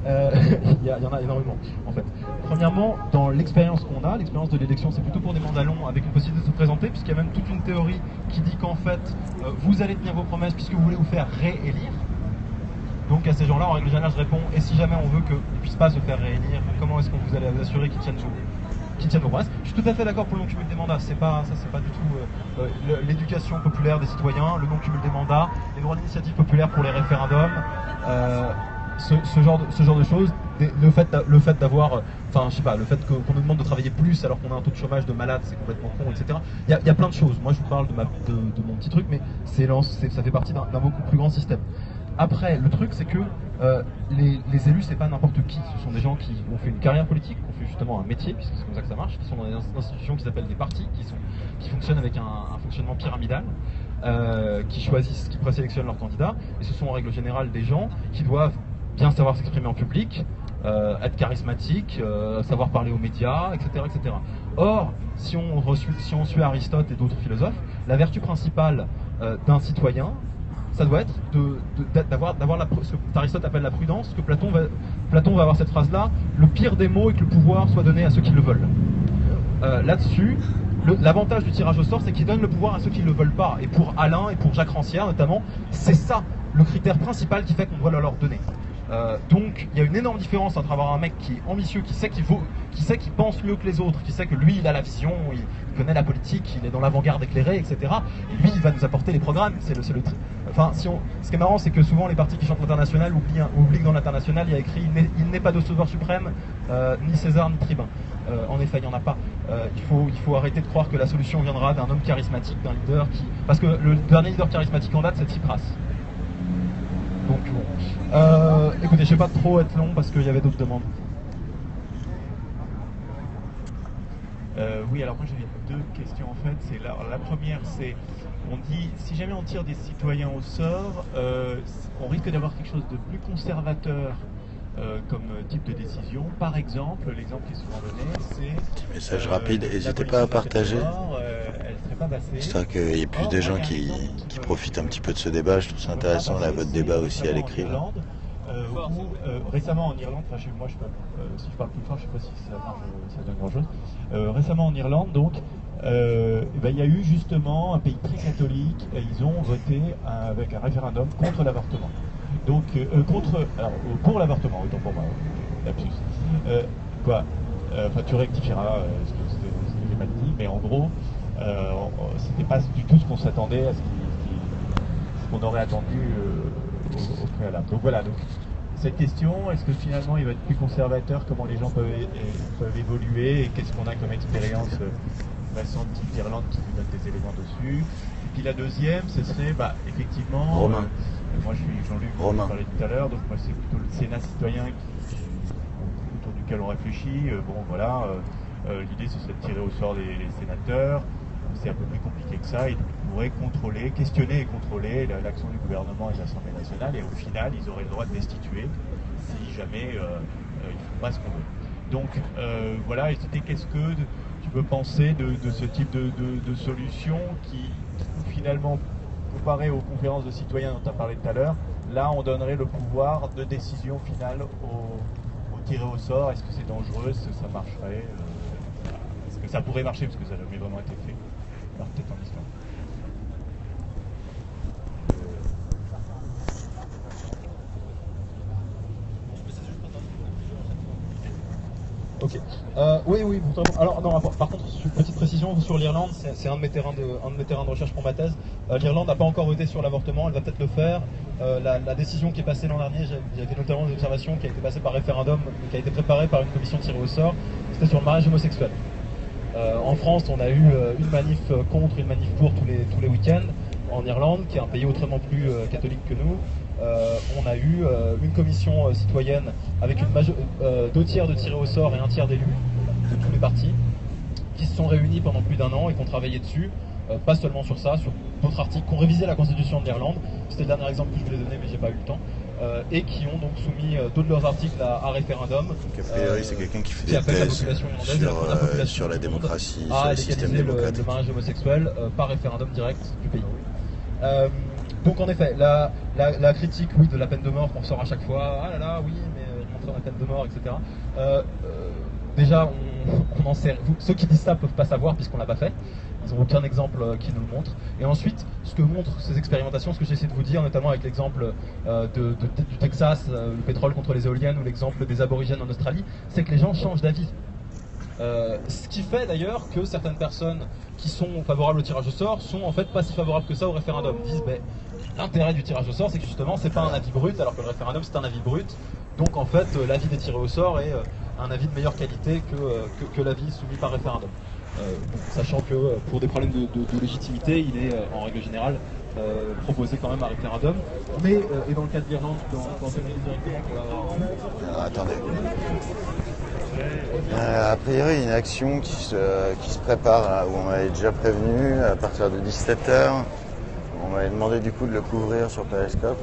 il y en a énormément, en fait. Premièrement, dans l'expérience qu'on a, l'expérience de l'élection, c'est plutôt pour des mandats longs avec une possibilité de se présenter, puisqu'il y a même toute une théorie qui dit qu'en fait, vous allez tenir vos promesses puisque vous voulez vous faire réélire. Donc à ces gens-là, en règle générale, je réponds, et si jamais on veut qu'ils ne puissent pas se faire réélire, comment est-ce que vous allez vous assurer qu'ils tiennent vos promesses? Je suis tout à fait d'accord pour le non-cumul des mandats, c'est pas du tout l'éducation populaire des citoyens, le non-cumul des mandats, les droits d'initiative populaire pour les référendums, ce genre de choses, le fait d'avoir, le fait qu'on nous demande de travailler plus alors qu'on a un taux de chômage de malade, c'est complètement con, etc. Il y a plein de choses. Moi je vous parle de mon petit truc, mais ça fait partie d'un beaucoup plus grand système. Après, le truc, c'est que les élus, c'est pas n'importe qui. Ce sont des gens qui ont fait une carrière politique, qui ont fait justement un métier, puisque c'est comme ça que ça marche, qui sont dans des institutions qui s'appellent des partis, qui fonctionnent avec un fonctionnement pyramidal. qui présélectionnent leurs candidats, et ce sont en règle générale des gens qui doivent bien savoir s'exprimer en public, être charismatiques, savoir parler aux médias, etc. etc. Or, si on suit Aristote et d'autres philosophes, la vertu principale d'un citoyen, ça doit être d'avoir ce que Aristote appelle la prudence, que Platon va avoir cette phrase-là, le pire des mots est que le pouvoir soit donné à ceux qui le veulent. Là-dessus, l'avantage du tirage au sort, c'est qu'il donne le pouvoir à ceux qui ne le veulent pas. Et pour Alain et pour Jacques Rancière notamment, c'est ça le critère principal qui fait qu'on doit le leur donner. Donc il y a une énorme différence entre avoir un mec qui est ambitieux, qui sait qu'il pense mieux que les autres, qui sait que lui il a la vision, il connaît la politique, il est dans l'avant-garde éclairée, etc. Et lui il va nous apporter les programmes. Enfin, ce qui est marrant, c'est que souvent les partis qui chantent l'international oublient que dans l'international il y a écrit il n'est pas de sauveur suprême, ni César ni tribun. En effet, il n'y en a pas. Il faut arrêter de croire que la solution viendra d'un homme charismatique, d'un leader parce que le dernier leader charismatique en date, c'est Tsipras. Donc bon. Écoutez, je ne vais pas trop être long parce qu'il y avait d'autres demandes. Oui, alors moi j'avais deux questions en fait. La première, c'est, on dit, si jamais on tire des citoyens au sort, on risque d'avoir quelque chose de plus conservateur comme type de décision. Par exemple, l'exemple qui est souvent donné, c'est... Petit message rapide, n'hésitez pas à partager, histoire qu'il y ait plus de gens qui profitent un petit peu de ce débat. Je trouve ça intéressant, là, votre débat aussi à l'écrit. Récemment en Irlande, enfin moi si je parle plus fort, je ne sais pas si ça donne grand chose. Récemment en Irlande, donc, il y a eu justement un pays très catholique, et ils ont voté avec un référendum contre l'avortement. Donc, pour l'avortement, autant pour moi, lapsus. Enfin, tu rectifieras ce que j'ai mal dit, mais en gros, c'était pas du tout ce qu'on s'attendait à ce qu'on aurait attendu au préalable. Donc voilà, donc, cette question, est-ce que finalement il va être plus conservateur, comment les gens peuvent évoluer, et qu'est-ce qu'on a comme expérience récente type Irlande qui nous donne des éléments dessus. Et puis la deuxième, ce serait effectivement... Romain. Moi je suis Jean-Luc, on parlait tout à l'heure, donc moi c'est plutôt le Sénat citoyen autour duquel on réfléchit. L'idée ce serait de tirer au sort les sénateurs. C'est un peu plus compliqué que ça, ils pourraient questionner et contrôler l'action du gouvernement et de l'Assemblée nationale, et au final ils auraient le droit de destituer si jamais ils ne font pas ce qu'on veut. Donc voilà, et c'était qu'est-ce que tu peux penser de ce type de solution qui finalement, comparé aux conférences de citoyens dont tu as parlé tout à l'heure, là on donnerait le pouvoir de décision finale au tiré au sort. Est-ce que c'est dangereux? Est-ce que ça marcherait? Est-ce que ça pourrait marcher? Parce que ça n'a jamais vraiment été fait. Alors peut-être en histoire. Ok. Oui. Alors non. Par contre, petite précision sur l'Irlande, c'est un de mes terrains de recherche pour ma thèse. L'Irlande n'a pas encore voté sur l'avortement, elle va peut-être le faire. La décision qui est passée l'an dernier, j'ai fait notamment une observation qui a été passée par référendum, qui a été préparée par une commission tirée au sort. C'était sur le mariage homosexuel. En France, on a eu une manif contre, une manif pour tous les week-ends. En Irlande, qui est un pays autrement plus catholique que nous, on a eu une commission citoyenne avec 2 tiers de tirés au sort et 1 tiers d'élus de tous les partis qui se sont réunis pendant plus d'1 an et qui ont travaillé dessus, pas seulement sur ça, sur d'autres articles, qui ont révisé la constitution de l'Irlande. C'était le dernier exemple que je voulais donner, mais j'ai pas eu le temps. Et qui ont donc soumis d'autres de leurs articles à référendum. Donc a priori c'est quelqu'un qui fait des thèses sur la démocratie, sur le système démocratique. Le mariage homosexuel par référendum direct du pays. Donc en effet, la critique de la peine de mort qu'on sort à chaque fois, ah là là, oui, mais rentrer dans la peine de mort, etc. Déjà, on en sait, ceux qui disent ça ne peuvent pas savoir puisqu'on ne l'a pas fait. Ils n'ont aucun exemple qui nous le montre. Et ensuite, ce que montrent ces expérimentations, ce que j'essaie de vous dire, notamment avec l'exemple du Texas, le pétrole contre les éoliennes, ou l'exemple des aborigènes en Australie, c'est que les gens changent d'avis. Ce qui fait d'ailleurs que certaines personnes qui sont favorables au tirage au sort sont en fait pas si favorables que ça au référendum. Ils disent, l'intérêt du tirage au sort, c'est que justement, c'est pas un avis brut, alors que le référendum, c'est un avis brut. Donc en fait, l'avis des tirés au sort est un avis de meilleure qualité que l'avis soumis par référendum. Sachant que pour des problèmes de légitimité, il est en règle générale proposé quand même à référendum. Mais, et dans le cas de l'Irlande, quand on fait directement... Attendez. A priori, une action qui se prépare, où on est déjà prévenu, à partir de 17h, On m'avait demandé du coup de le couvrir sur Periscope.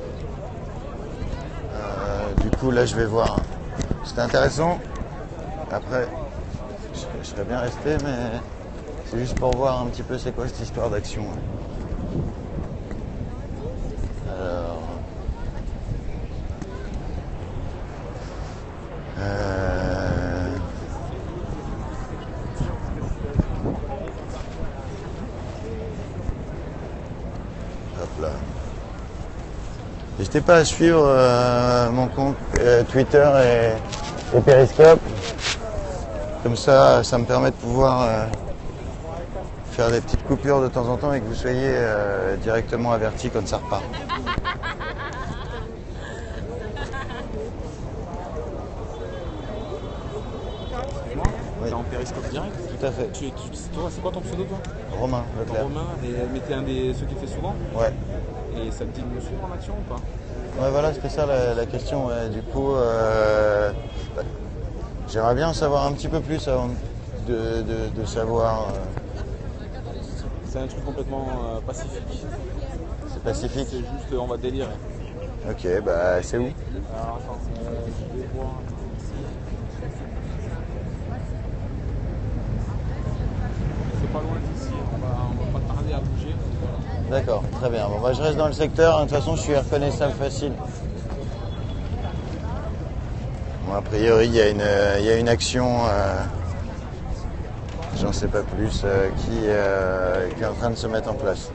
Du coup là je vais voir. C'était intéressant. Après, je serais bien resté, mais c'est juste pour voir un petit peu c'est quoi cette histoire d'action. Alors... Hop là. N'hésitez pas à suivre mon compte Twitter et Periscope. Comme ça, ça me permet de pouvoir faire des petites coupures de temps en temps et que vous soyez directement avertis quand ça repart. T'es en périscope direct? Tout à fait. C'est quoi ton pseudo toi? Romain Leclerc. Romain, mais t'es un des ceux qui fait souvent? Ouais. Et ça te dit de me suivre en action ou pas? Ouais, voilà, c'était ça la question. Ouais. Du coup, j'aimerais bien en savoir un petit peu plus avant de savoir. C'est un truc complètement pacifique. C'est pacifique? C'est juste, on va délirer. Ok, bah c'est où? Alors attends, je vais voir ici. C'est pas loin d'ici, on va pas tarder à bouger. D'accord, très bien. Bon, bah, je reste dans le secteur. De toute façon, je suis reconnaissable facile. Bon, a priori, il y a une action, j'en sais pas plus, qui est en train de se mettre en place.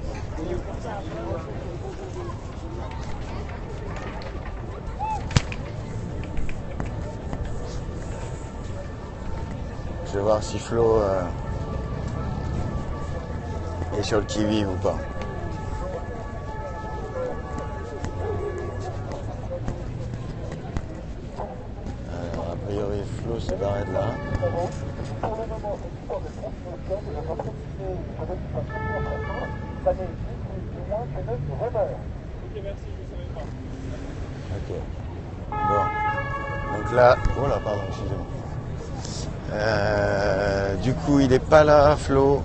Je vais voir si Flo est sur le qui-vive ou pas. Alors, a priori, Flo s'est barré de là. Ok. Bon. Donc là, oh là, pardon, excusez-moi. Du coup, il n'est pas là, Flo.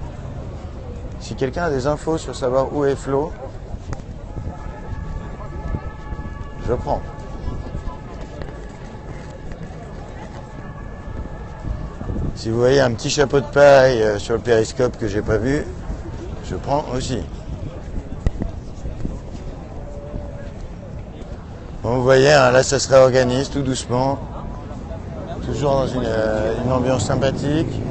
Si quelqu'un a des infos sur savoir où est Flo, je prends. Si vous voyez un petit chapeau de paille sur le périscope que j'ai pas vu, je prends aussi. Bon, vous voyez, hein, là ça se réorganise tout doucement. Toujours dans une ambiance sympathique.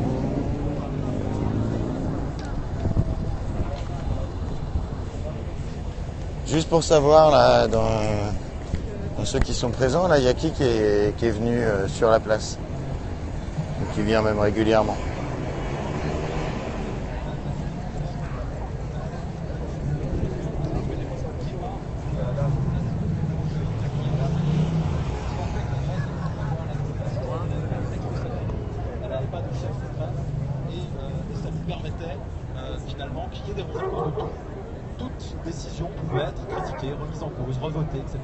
Juste pour savoir, là, dans ceux qui sont présents, là, il y a qui est venu sur la place? Ou qui vient même régulièrement? Finalement, qu'il y ait des recours de tout. Toute décision pouvait être critiquée, remise en cause, revotée, etc.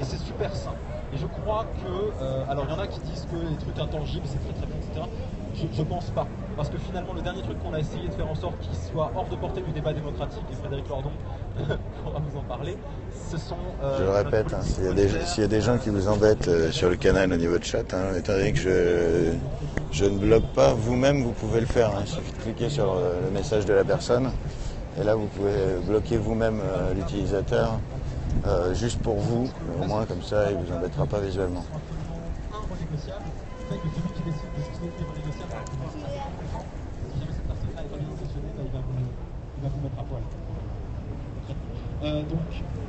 Et c'est super simple. Et je crois que, alors il y en a qui disent que les trucs intangibles, c'est très très bien, etc. Je pense pas. Parce que finalement, le dernier truc qu'on a essayé de faire en sorte qu'il soit hors de portée du débat démocratique, et Frédéric Lordon pourra vous en parler, ce sont... je le répète, hein, s'il y a des gens qui vous embêtent sur le canal au niveau de chat, hein, étant donné que je ne bloque pas, vous-même vous pouvez le faire. Hein, il suffit de cliquer sur le message de la personne. Et là, vous pouvez bloquer vous-même l'utilisateur, juste pour vous, mais au moins comme ça, il ne vous embêtera pas visuellement. Donc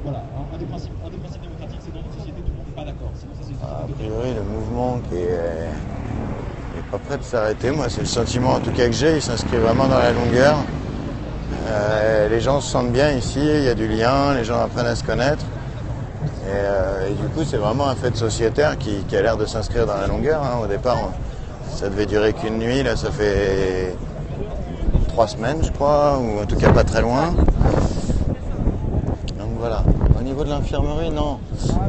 voilà, un des principes démocratiques, c'est dans une société tout le monde n'est pas d'accord. A priori, le mouvement qui est pas prêt de s'arrêter, moi c'est le sentiment en tout cas que j'ai, il s'inscrit vraiment dans la longueur. Les gens se sentent bien ici, il y a du lien, les gens apprennent à se connaître. Et du coup, c'est vraiment un fait sociétaire qui a l'air de s'inscrire dans la longueur. Hein. Au départ, ça devait durer qu'une nuit, là ça fait 3 semaines je crois, ou en tout cas pas très loin. Donc voilà, au niveau de l'infirmerie, non.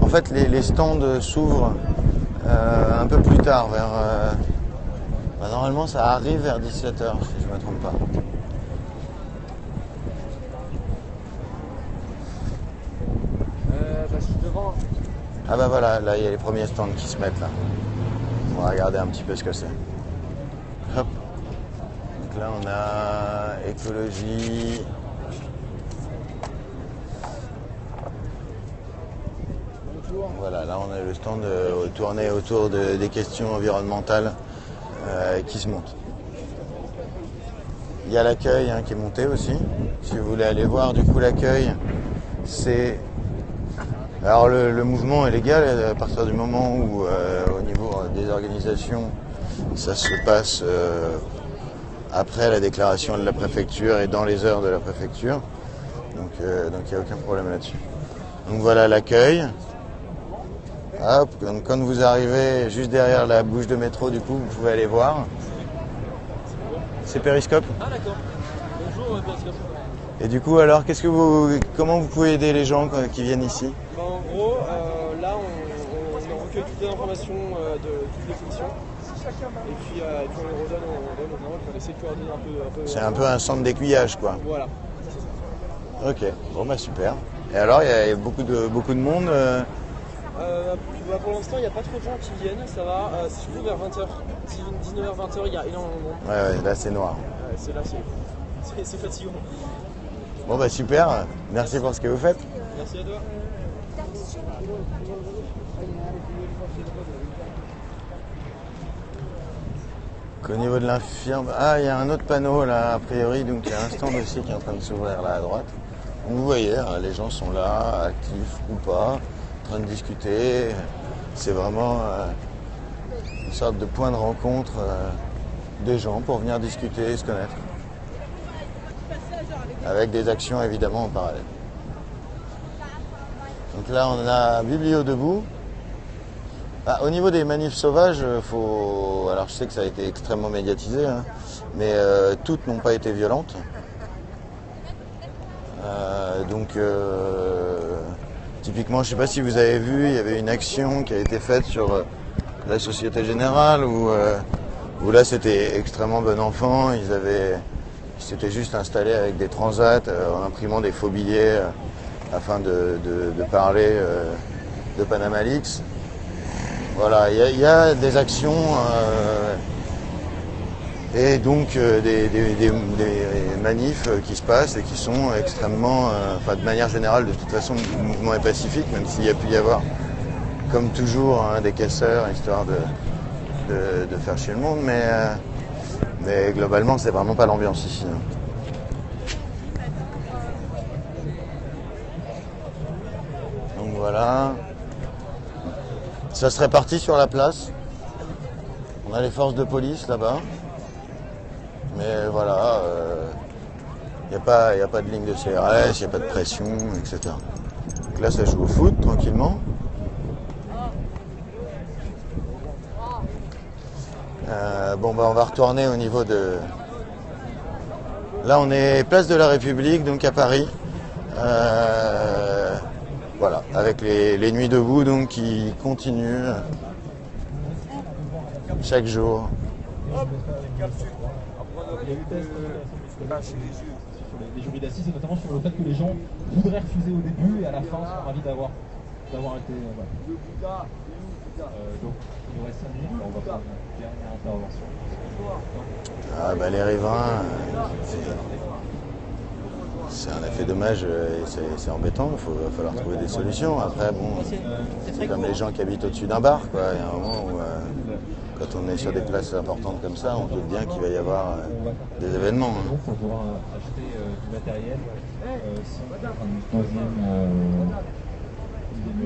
En fait, les stands s'ouvrent un peu plus tard, normalement ça arrive vers 17h, si je ne me trompe pas. Ah bah voilà, là il y a les premiers stands qui se mettent là. On va regarder un petit peu ce que c'est. Hop. Donc là on a écologie. Voilà, là on a le stand tourné autour des questions environnementales qui se montent. Il y a l'accueil qui est monté aussi. Si vous voulez aller voir du coup l'accueil, c'est... Alors le mouvement est légal à partir du moment où au niveau des organisations, ça se passe après la déclaration de la préfecture et dans les heures de la préfecture. Donc il n'y a aucun problème là-dessus. Donc voilà l'accueil. Hop, donc quand vous arrivez juste derrière la bouche de métro, du coup, vous pouvez aller voir. C'est Périscope. Ah d'accord. Bonjour Périscope. Et du coup, alors, comment vous pouvez aider les gens qui viennent ici? En gros, là, on recueille toutes les informations de toutes les fonctions. Et puis on les redonne aux gens pour essayer de coordonner un peu. C'est un peu un centre d'aiguillage, quoi. Voilà. Ok, bon bah super. Et alors, il y a beaucoup de monde Pour l'instant, il n'y a pas trop de gens qui viennent, ça va. C'est surtout vers 20h. 19h, 20h, il y a énormément de monde. Ouais, là c'est noir. C'est fatigant. Bon bah super, merci pour ce que vous faites. Merci à toi. Au niveau de l'infirme, il y a un autre panneau là a priori, donc il y a un stand aussi qui est en train de s'ouvrir là à droite. Donc, vous voyez, les gens sont là, actifs ou pas, en train de discuter. C'est vraiment une sorte de point de rencontre des gens pour venir discuter et se connaître. Avec des actions évidemment en parallèle. Donc là on a Biblio debout. Au niveau des manifs sauvages, alors je sais que ça a été extrêmement médiatisé, mais toutes n'ont pas été violentes. Typiquement, je ne sais pas si vous avez vu, il y avait une action qui a été faite sur la Société Générale où là c'était extrêmement bon enfant. Ils s'étaient juste installés avec des transats en imprimant des faux billets afin de parler de Panama Leaks. Voilà, il y a des actions et donc des manifs qui se passent et qui sont extrêmement, de manière générale, de toute façon, le mouvement est pacifique, même s'il y a pu y avoir, comme toujours, des casseurs, histoire de faire chier le monde, mais globalement, c'est vraiment pas l'ambiance ici. Donc voilà. Ça se répartit sur la place. On a les forces de police là-bas. Mais voilà, il n'y a pas de ligne de CRS, il n'y a pas de pression, etc. Donc là, ça joue au foot, tranquillement. On va retourner au niveau de... Là, on est place de la République, donc à Paris. Voilà, avec les nuits debout donc qui continuent chaque jour. Il y a eu des sur les jurys d'assises, et notamment sur le fait que les gens voudraient refuser au début et à la fin sont ravis d'avoir été. Donc il nous reste 5 minutes, on va faire une dernière intervention. Les riverains, c'est un effet dommage et c'est embêtant, il va falloir trouver des solutions. Après, c'est comme les gens qui habitent au-dessus d'un bar, quoi. Il y a un moment où, quand on est sur des places importantes comme ça, on doute bien qu'il va y avoir des événements. Il faut pouvoir acheter du matériel sans un troisième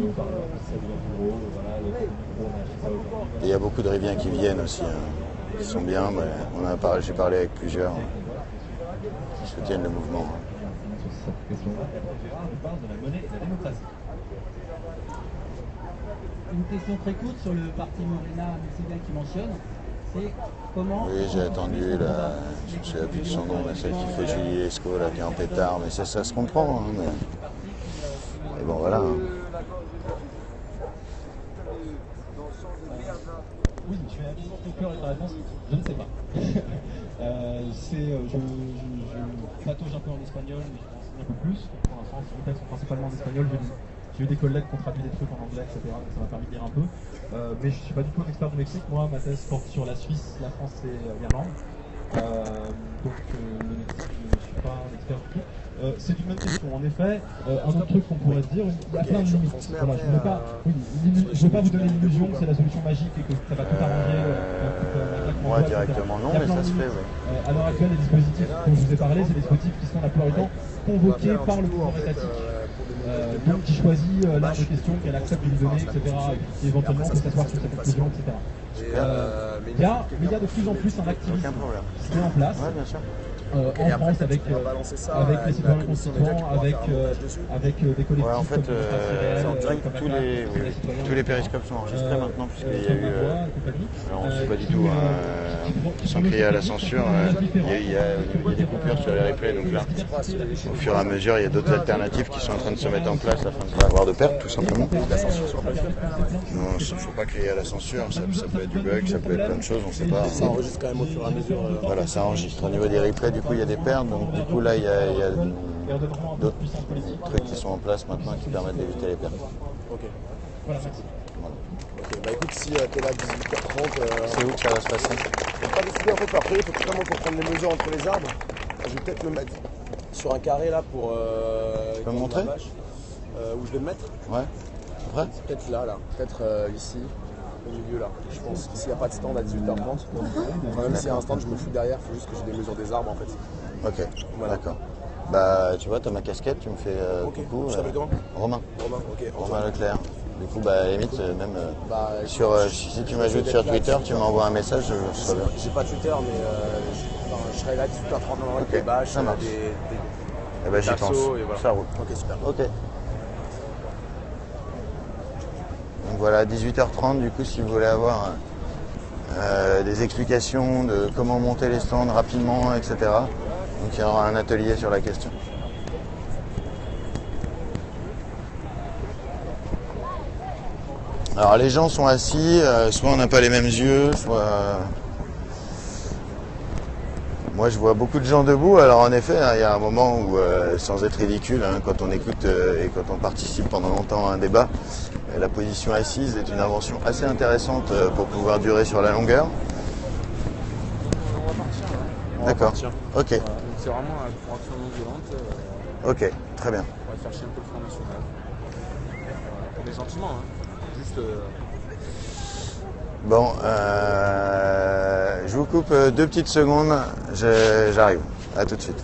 haut-parleur, ça devient plus gros, voilà, le micro, on a acheté ça aujourd'hui. Il y a beaucoup de riviens qui viennent aussi, qui sont bien, mais j'ai parlé avec plusieurs qui soutiennent le mouvement. Cette question-là, on parle de la monnaie et de la démocratie. Une question très courte sur le parti Morena, c'est bien qui mentionne, c'est comment... Oui, j'ai attendu, là, je ne sais plus de son nom, mais celle qui fait Julie Lescaut, là, qui est en pétard, mais ça se comprend. Mais bon, voilà. Oui, je suis absolument au cœur avec la réponse, je ne sais pas. Je patauge un peu en espagnol, mais je pense un peu plus. Pour l'instant, les textes sont principalement en espagnol, je dis J'ai eu des collègues qui ont traduit des trucs en anglais, etc. Donc ça m'a permis de lire un peu. Mais je ne suis pas du tout un expert du Mexique. Moi, ma thèse porte sur la Suisse, la France et l'Irlande. Donc le Mexique, je ne suis pas un expert du tout. C'est une bonne question. En effet, un autre truc qu'on pourrait se dire, il y a plein de limites. Voilà, je ne veux pas vous donner l'illusion que c'est la solution magique et que ça va tout arranger. Moi directement non, mais ça se fait, oui. À l'heure actuelle, les dispositifs dont je vous ai parlé, c'est des dispositifs qui sont la plupart du temps convoqués par le pouvoir étatique, donc qui choisit l'arme de question, qu'elle accepte de lui donner, etc. Et qui éventuellement peut s'asseoir sur cette conclusion, etc. Mais il y a de plus en plus un activisme qui se met en place. En France, avec les citoyens constituants, avec des collectifs. Ouais, en fait, tous les périscopes sont enregistrés maintenant, puisqu'il y a eu. Alors, on ne sait pas du tout, sans crier à la censure, il y a des coupures sur les replays. Donc là, au fur et à mesure, il y a d'autres alternatives qui sont en train de se mettre en place afin de ne pas avoir de perte, tout simplement. Non, il ne faut pas crier à la censure, ça peut être du bug, ça peut être plein de choses, on ne sait pas. Ça enregistre quand même au fur et à mesure. Voilà, ça enregistre. Au niveau des replays, du coup, il y a des pertes, donc du coup, là, il y a d'autres trucs qui sont en place maintenant qui permettent d'éviter les pertes. Ok. Voilà, merci. Voilà. Ok, bah écoute, si t'es là à 18h30. C'est où que ça va se passer? On va pas décider en fait, après, il faut vraiment qu'on prenne les mesures entre les arbres. Je vais peut-être me mettre sur un carré là pour. Tu peux me montrer? Où je vais me mettre? Ouais. Après? Peut-être là, peut-être ici. Au milieu là, je pense. S'il n'y a pas de stand à 18h30, enfin, même s'il y a un stand, je me fous derrière, il faut juste que j'ai des mesures des arbres en fait. Ok, voilà. D'accord. Bah, tu vois, t'as ma casquette, tu me fais coucou. Je t'appelle comment? Romain. Romain, ok. Romain Leclerc. Du coup, bah, à la limite, même si tu m'ajoutes sur Twitter, tu m'envoies un message, je serai bien. J'ai pas Twitter, mais je serai là 18h30 avec des bâches, des j'y pense. Voilà. Ça roule. Ok, super. Ok. Donc voilà, 18h30, du coup, si vous voulez avoir des explications de comment monter les stands rapidement, etc. Donc il y aura un atelier sur la question. Alors les gens sont assis, soit on n'a pas les mêmes yeux, soit... Moi je vois beaucoup de gens debout, alors en effet, il y a un moment où, sans être ridicule, quand on écoute et quand on participe pendant longtemps à un débat, la position assise est une invention assez intéressante pour pouvoir durer sur la longueur. D'accord. Ok. Donc c'est vraiment pour action non violente. Ok, très bien. On va faire chier un peu le Front National. Mais gentiment, juste. Bon, je vous coupe 2 petites secondes, j'arrive. À tout de suite.